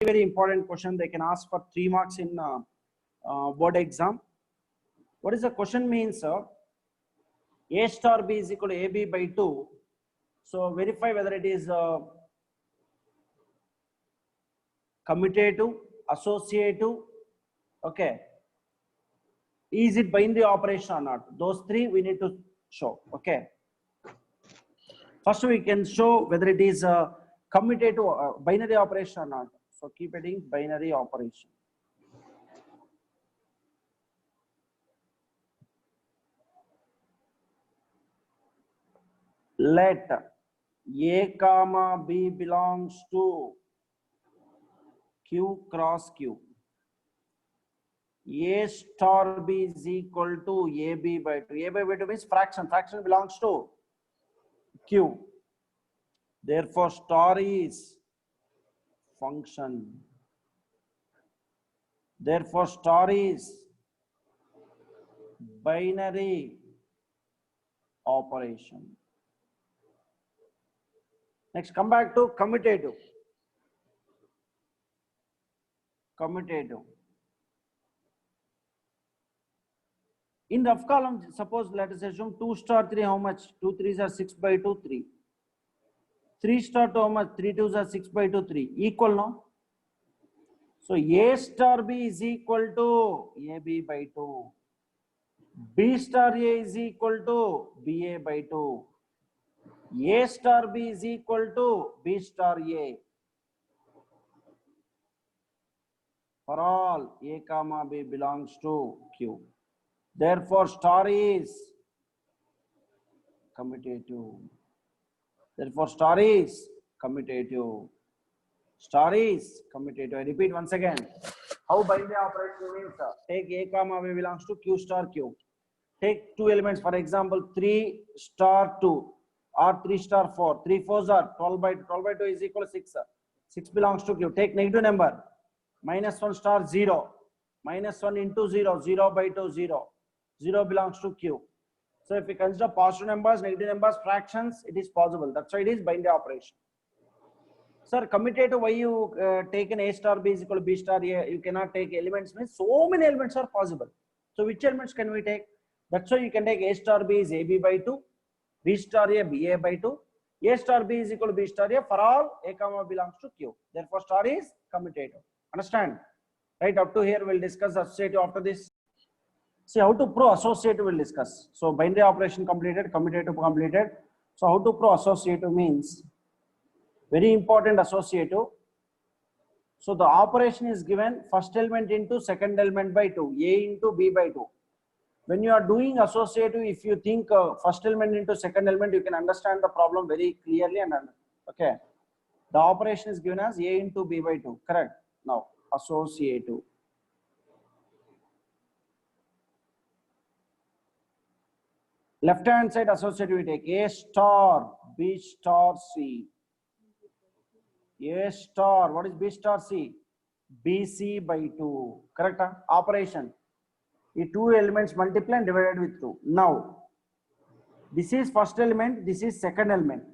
very important question. They can ask for 3 marks in board exam. What is the question means? A star B is equal to AB by 2. So verify whether it is commutative, associative. Okay. Is it binary operation or not? Those 3 we need to show. Okay. First we can show whether it is commutative binary operation or not. So keep heading binary operation. Let A comma B belongs to Q cross Q. A star B is equal to AB by 2. A by 2 means fraction. Fraction belongs to Q. Therefore, star is function. Therefore, star is binary operation. Next, come back to commutative. Commutative. In rough column, suppose let us assume 2 star 3, how much? 2 3s are 6 by 2, 3. 3 star 2, how much? 3 2s are 6 by 2, 3. Equal, no? So A star B is equal to AB by 2. B star A is equal to BA by 2. A star B is equal to B star A. For all A comma B belongs to Q. Therefore, star is commutative. Therefore, star is commutative. Star is commutative. I repeat once again. How binary operation means? Take A comma B belongs to Q star Q. Take 2 elements, for example, 3 star 2 or 3 star 4. 3 4s are 12 by 2. 12 by 2 is equal to 6. 6 belongs to Q. Take negative number. -1 star 0. -1 into 0. 0 by 2 0. 0 belongs to Q. So if we consider positive numbers, negative numbers, fractions, it is possible. That's why it is binary operation. Sir, commutative, why you take an A star B is equal to B star A? You cannot take elements, means so many elements are possible. So which elements can we take? That's why you can take A star B is AB by 2, B star A BA by 2, A star B is equal to B star A for all A comma belongs to Q. Therefore, star is commutative. Understand? Right, up to here we'll discuss associative after this. See how to prove associative we'll discuss. So binary operation completed, commutative completed. So how to prove associative means very important associative. So the operation is given first element into second element by 2, A into B by 2. When you are doing associative, if you think first element into second element, you can understand the problem very clearly and okay. The operation is given as A into B by 2. Correct. Now associative. Left hand side associative we take A star B star C. A star, what is B star C? BC by 2. Correct? Operation. The 2 elements multiply and divided with 2. Now, this is first element, this is second element.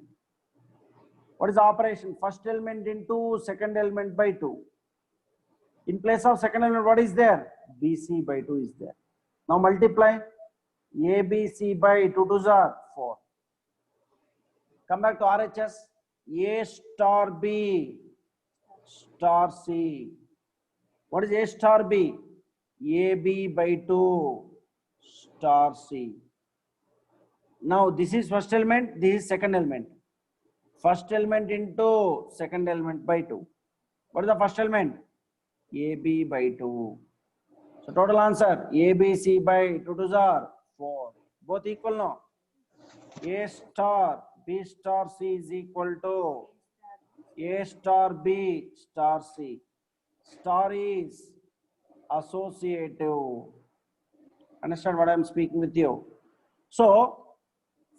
What is the operation? First element into second element by 2. In place of second element, what is there? BC by 2 is there. Now multiply. ABC by 2 2s are 4. Come back to RHS. A star B star C. What is A star B? AB by 2 star C. Now this is first element, this is second element. First element into second element by 2. What is the first element? AB by 2. So total answer ABC by 2 2s are 4. Both equal now. A star B star C is equal to A star B star C. Star is associative. Understand what I am speaking with you? So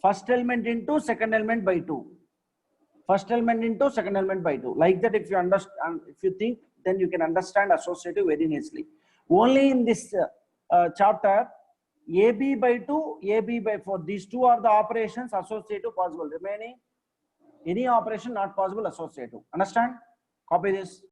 first element into second element by 2. First element into second element by 2. Like that, if you understand, if you think, then you can understand associative very nicely. Only in this chapter, AB by 2, AB by 4. These two are the operations associative possible. Remaining any operation not possible associative. Understand? Copy this.